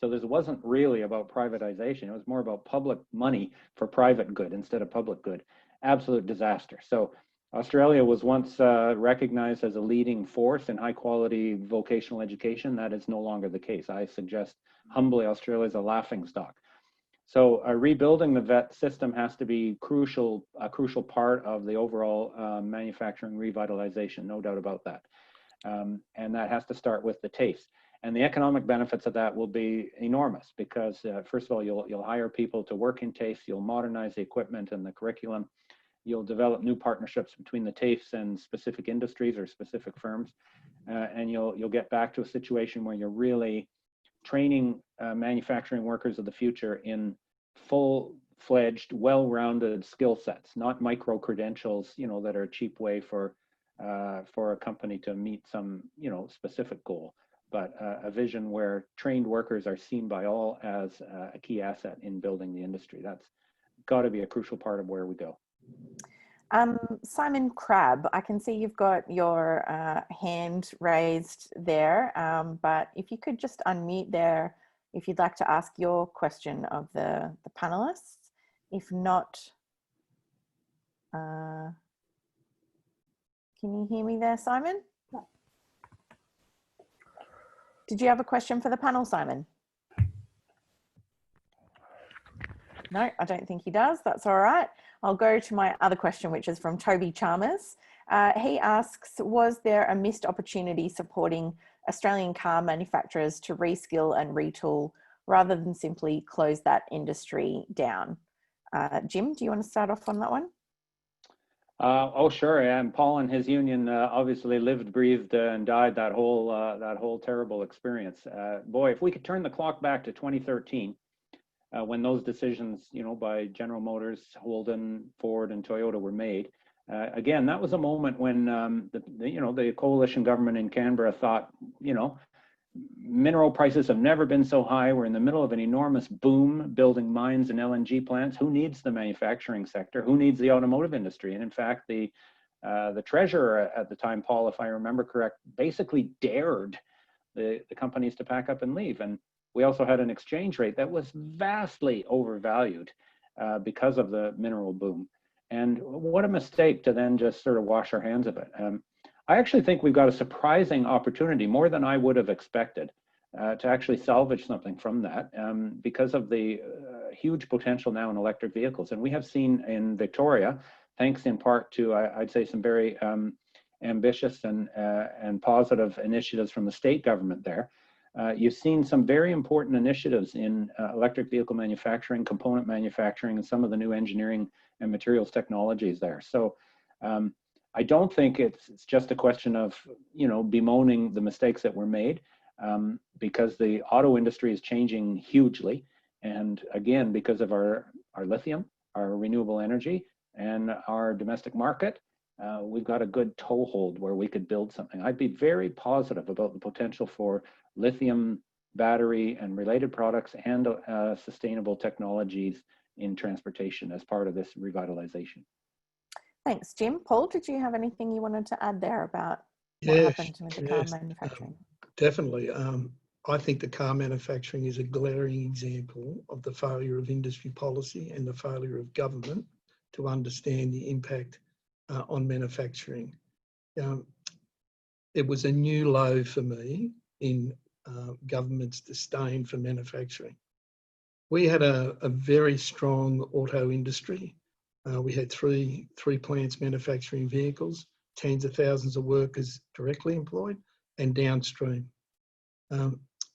So this wasn't really about privatization. It was more about public money for private good instead of public good. Absolute disaster. So Australia was once recognized as a leading force in high quality vocational education. That is no longer the case. I suggest humbly Australia is a laughingstock. So rebuilding the VET system has to be a crucial part of the overall manufacturing revitalization, no doubt about that. And that has to start with the TAFEs. And the economic benefits of that will be enormous because first of all, you'll hire people to work in TAFEs, you'll modernize the equipment and the curriculum, you'll develop new partnerships between the TAFEs and specific industries or specific firms, and you'll get back to a situation where you're really training manufacturing workers of the future in full-fledged, well-rounded skill sets, not micro-credentials, that are a cheap way for a company to meet some, specific goal, but a vision where trained workers are seen by all as a key asset in building the industry. That's got to be a crucial part of where we go. Simon Crabb, I can see you've got your hand raised there, but if you could just unmute there, if you'd like to ask your question of the panelists. If not, can you hear me there, Simon? Did you have a question for the panel, Simon? No, I don't think he does. That's all right. I'll go to my other question, which is from Toby Chalmers. He asks, was there a missed opportunity supporting Australian car manufacturers to reskill and retool rather than simply close that industry down? Jim, do you want to start off on that one? Oh, sure. And Paul and his union obviously lived, breathed, and died that whole terrible experience. Boy, if we could turn the clock back to 2013, when those decisions, by General Motors, Holden, Ford, and Toyota were made. Again, that was a moment when the coalition government in Canberra thought, mineral prices have never been so high. We're in the middle of an enormous boom, building mines and LNG plants. Who needs the manufacturing sector? Who needs the automotive industry? And in fact, the treasurer at the time, Paul, if I remember correct, basically dared the companies to pack up and leave. And we also had an exchange rate that was vastly overvalued because of the mineral boom. And what a mistake to then just sort of wash our hands of it. I actually think we've got a surprising opportunity, more than I would have expected, to actually salvage something from that because of the huge potential now in electric vehicles. And we have seen in Victoria, thanks in part to, I'd say, some very ambitious and positive initiatives from the state government there. You've seen some very important initiatives in electric vehicle manufacturing, component manufacturing, and some of the new engineering and materials technologies there. So I don't think it's just a question of, bemoaning the mistakes that were made, because the auto industry is changing hugely. And again, because of our lithium, our renewable energy, and our domestic market, we've got a good toehold where we could build something. I'd be very positive about the potential for lithium battery and related products and sustainable technologies in transportation as part of this revitalization. Thanks, Jim. Paul, did you have anything you wanted to add there about what happened with the car manufacturing? Definitely. I think the car manufacturing is a glaring example of the failure of industry policy and the failure of government to understand the impact on manufacturing. It was a new low for me in government's disdain for manufacturing. We had a very strong auto industry. We had three plants manufacturing vehicles, tens of thousands of workers directly employed and downstream.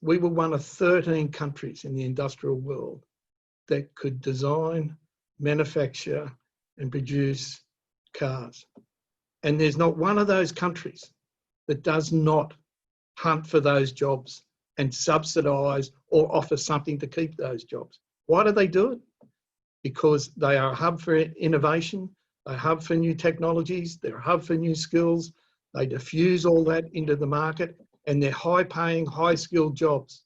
We were one of 13 countries in the industrial world that could design, manufacture and produce cars. And there's not one of those countries that does not hunt for those jobs and subsidise or offer something to keep those jobs. Why do they do it? Because they are a hub for innovation, a hub for new technologies, they're a hub for new skills, they diffuse all that into the market, and they're high-paying, high-skilled jobs,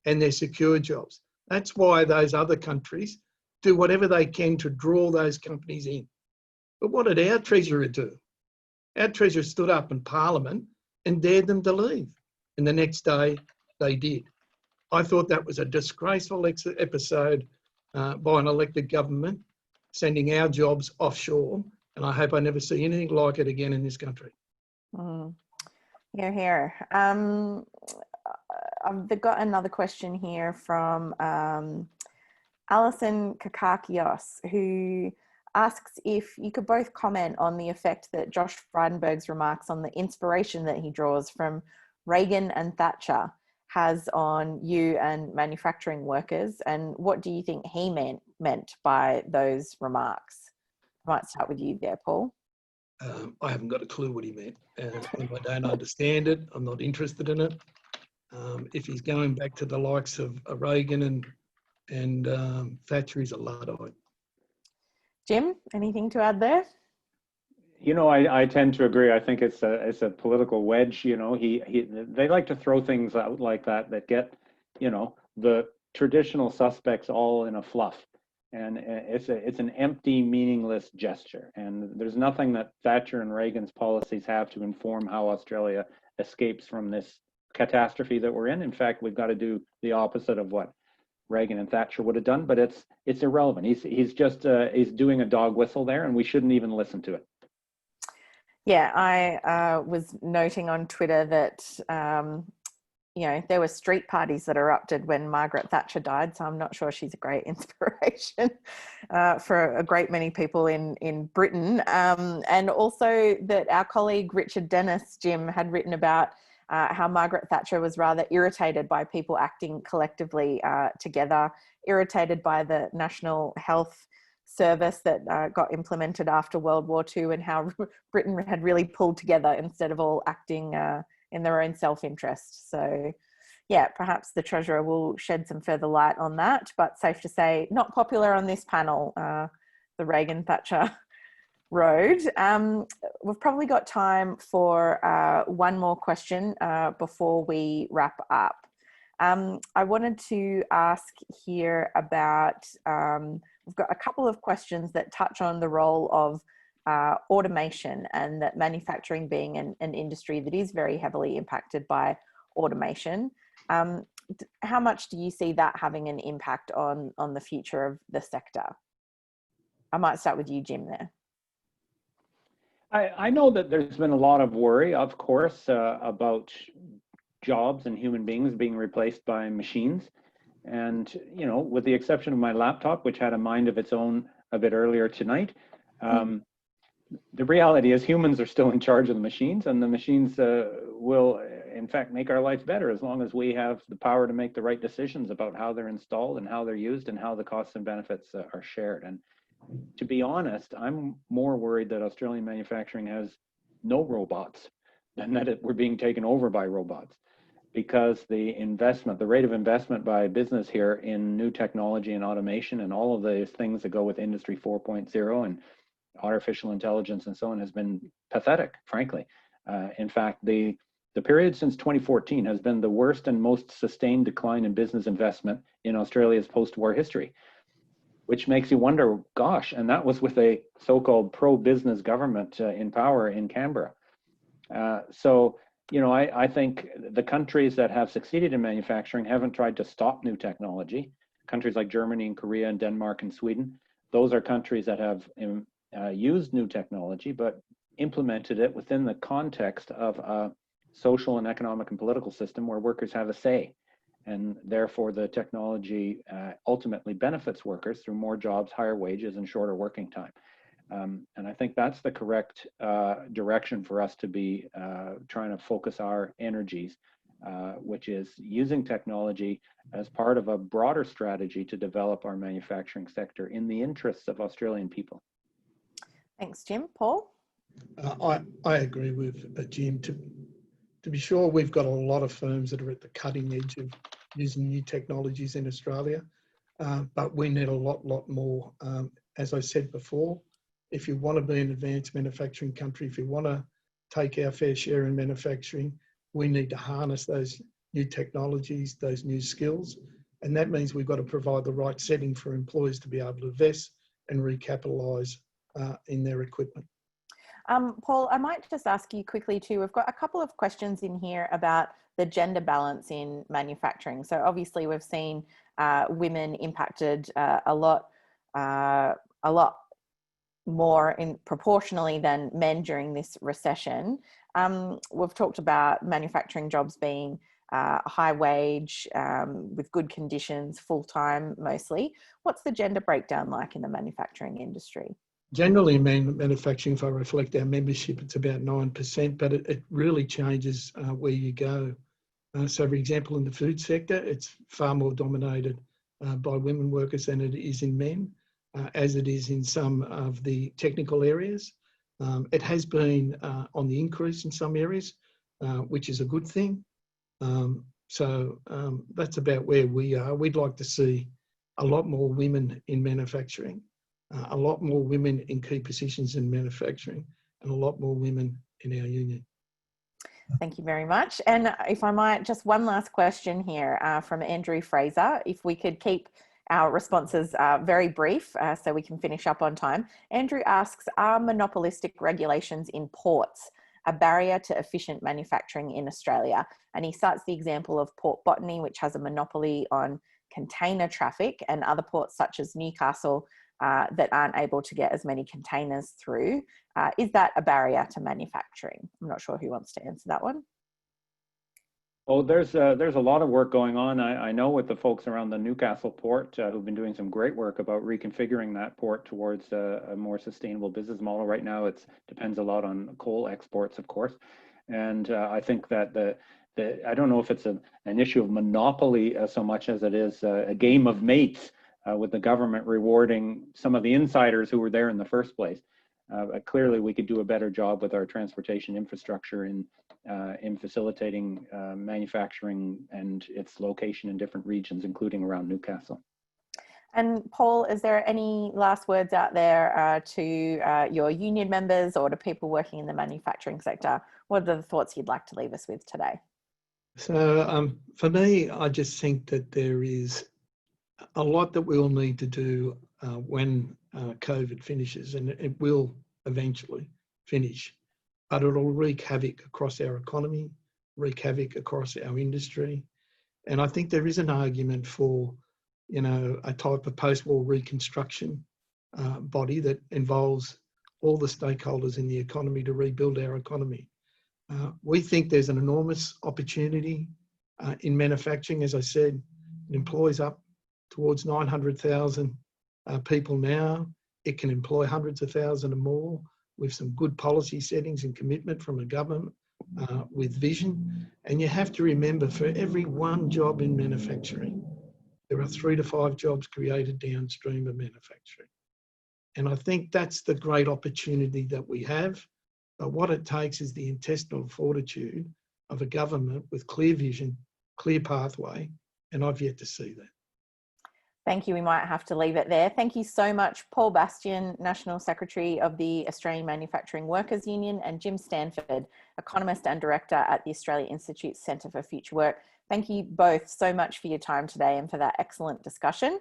and they're secure jobs. That's why those other countries do whatever they can to draw those companies in. But what did our Treasurer do? Our Treasurer stood up in Parliament and dared them to leave. And the next day, they did. I thought that was a disgraceful episode by an elected government sending our jobs offshore. And I hope I never see anything like it again in this country. Hear, hear. I've got another question here from Alison Kakakios, who asks if you could both comment on the effect that Josh Frydenberg's remarks on the inspiration that he draws from Reagan and Thatcher has on you and manufacturing workers, and what do you think he meant by those remarks? I might start with you there, Paul. I haven't got a clue what he meant, and I don't understand it. I'm not interested in it. If he's going back to the likes of Reagan and Thatcher, he's a Luddite. Jim, anything to add there? I tend to agree. I think it's a political wedge. They like to throw things out like that get, the traditional suspects all in a fluff, and it's an empty, meaningless gesture. And there's nothing that Thatcher and Reagan's policies have to inform how Australia escapes from this catastrophe that we're in. In fact, we've got to do the opposite of what Reagan and Thatcher would have done. But it's irrelevant. He's just he's doing a dog whistle there, and we shouldn't even listen to it. Yeah, I was noting on Twitter that, there were street parties that erupted when Margaret Thatcher died, so I'm not sure she's a great inspiration for a great many people in Britain. And also that our colleague Richard Dennis, Jim, had written about how Margaret Thatcher was rather irritated by people acting collectively together, irritated by the National Health Service that got implemented after World War II, and how Britain had really pulled together instead of all acting in their own self-interest. So yeah, perhaps the Treasurer will shed some further light on that, but safe to say, not popular on this panel, the Reagan-Thatcher road. We've probably got time for one more question before we wrap up. I wanted to ask here about, we've got a couple of questions that touch on the role of automation, and that manufacturing being an industry that is very heavily impacted by automation. How much do you see that having an impact on the future of the sector? I might start with you, Jim, there. I know that there's been a lot of worry, of course, about jobs and human beings being replaced by machines. And, you know, with the exception of my laptop, which had a mind of its own a bit earlier tonight, the reality is humans are still in charge of the machines, and the machines will, in fact, make our lives better as long as we have the power to make the right decisions about how they're installed and how they're used and how the costs and benefits are shared. And to be honest, I'm more worried that Australian manufacturing has no robots than that we're being taken over by robots, because the rate of investment by business here in new technology and automation and all of those things that go with Industry 4.0 and artificial intelligence and so on has been pathetic, frankly. In fact, the period since 2014 has been the worst and most sustained decline in business investment in Australia's post-war history, which makes you wonder, gosh, and that was with a so-called pro-business government in power in Canberra. So, you know, I think the countries that have succeeded in manufacturing haven't tried to stop new technology. Countries like Germany and Korea and Denmark and Sweden, those are countries that have used new technology, but implemented it within the context of a social and economic and political system where workers have a say. And therefore, the technology ultimately benefits workers through more jobs, higher wages, and shorter working time. And I think that's the correct direction for us to be trying to focus our energies, which is using technology as part of a broader strategy to develop our manufacturing sector in the interests of Australian people. Thanks, Jim. Paul? I agree with Jim. To be sure, we've got a lot of firms that are at the cutting edge of using new technologies in Australia, but we need a lot more. As I said before, if you want to be an advanced manufacturing country, if you want to take our fair share in manufacturing, we need to harness those new technologies, those new skills. And that means we've got to provide the right setting for employers to be able to invest and recapitalise in their equipment. Paul, I might just ask you quickly too, we've got a couple of questions in here about the gender balance in manufacturing. So obviously we've seen women impacted a lot more proportionally than men during this recession. We've talked about manufacturing jobs being high wage, with good conditions, full-time mostly. What's the gender breakdown like in the manufacturing industry? Generally, in manufacturing, if I reflect our membership, it's about 9%, but it really changes where you go. So, for example, in the food sector, it's far more dominated by women workers than it is in men, as it is in some of the technical areas. It has been on the increase in some areas, which is a good thing. So that's about where we are. We'd like to see a lot more women in manufacturing, a lot more women in key positions in manufacturing, and a lot more women in our union. Thank you very much. And if I might, just one last question here from Andrew Fraser. If we could keep our responses very brief so we can finish up on time. Andrew asks, are monopolistic regulations in ports a barrier to efficient manufacturing in Australia? And he cites the example of Port Botany, which has a monopoly on container traffic, and other ports such as Newcastle that aren't able to get as many containers through. Is that a barrier to manufacturing? I'm not sure who wants to answer that one. Oh, there's a lot of work going on. I know with the folks around the Newcastle port who've been doing some great work about reconfiguring that port towards a more sustainable business model. Right now, it depends a lot on coal exports, of course. And I think that I don't know if it's an issue of monopoly so much as it is a game of mates with the government rewarding some of the insiders who were there in the first place. Clearly, we could do a better job with our transportation infrastructure in facilitating manufacturing and its location in different regions, including around Newcastle. And Paul, is there any last words out there to your union members or to people working in the manufacturing sector? What are the thoughts you'd like to leave us with today? So for me, I just think that there is a lot that we'll need to do when COVID finishes, and it will eventually finish, but it'll wreak havoc across our economy, wreak havoc across our industry. And I think there is an argument for, you know, a type of post-war reconstruction body that involves all the stakeholders in the economy to rebuild our economy. We think there's an enormous opportunity in manufacturing. As I said, it employs up towards 900,000 people now. It can employ hundreds of thousands or more with some good policy settings and commitment from a government with vision. And you have to remember, for every one job in manufacturing, there are 3 to 5 jobs created downstream of manufacturing. And I think that's the great opportunity that we have. But what it takes is the intestinal fortitude of a government with clear vision, clear pathway, and I've yet to see that. Thank you. We might have to leave it there. Thank you so much, Paul Bastian, National Secretary of the Australian Manufacturing Workers Union, and Jim Stanford, Economist and Director at the Australia Institute's Centre for Future Work. Thank you both so much for your time today and for that excellent discussion.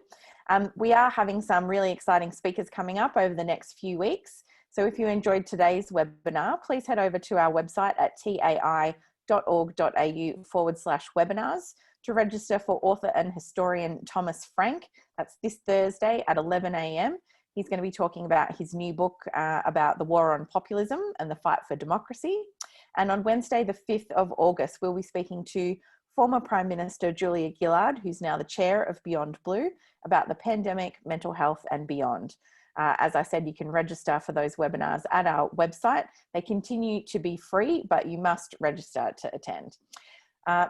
We are having some really exciting speakers coming up over the next few weeks. So if you enjoyed today's webinar, please head over to our website at tai.org.au/webinars to register for author and historian Thomas Frank. That's this Thursday at 11 a.m. He's going to be talking about his new book about the war on populism and the fight for democracy. And on Wednesday, the 5th of August, we'll be speaking to former Prime Minister Julia Gillard, who's now the chair of Beyond Blue, about the pandemic, mental health and beyond. As I said, you can register for those webinars at our website. They continue to be free, but you must register to attend.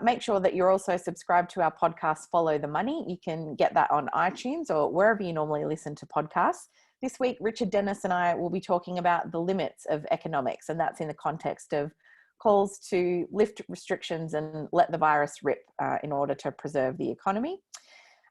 Make sure that you're also subscribed to our podcast, Follow the Money. You can get that on iTunes or wherever you normally listen to podcasts. This week, Richard Dennis and I will be talking about the limits of economics, and that's in the context of calls to lift restrictions and let the virus rip in order to preserve the economy.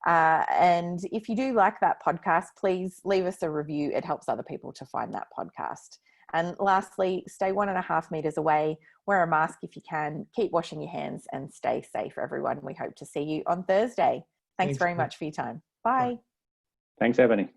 And if you do like that podcast, please leave us a review. It helps other people to find that podcast. And lastly, stay 1.5 meters away, wear a mask if you can, keep washing your hands and stay safe, everyone. We hope to see you on Thursday. Thanks very much for your time. Bye. Thanks, Ebony.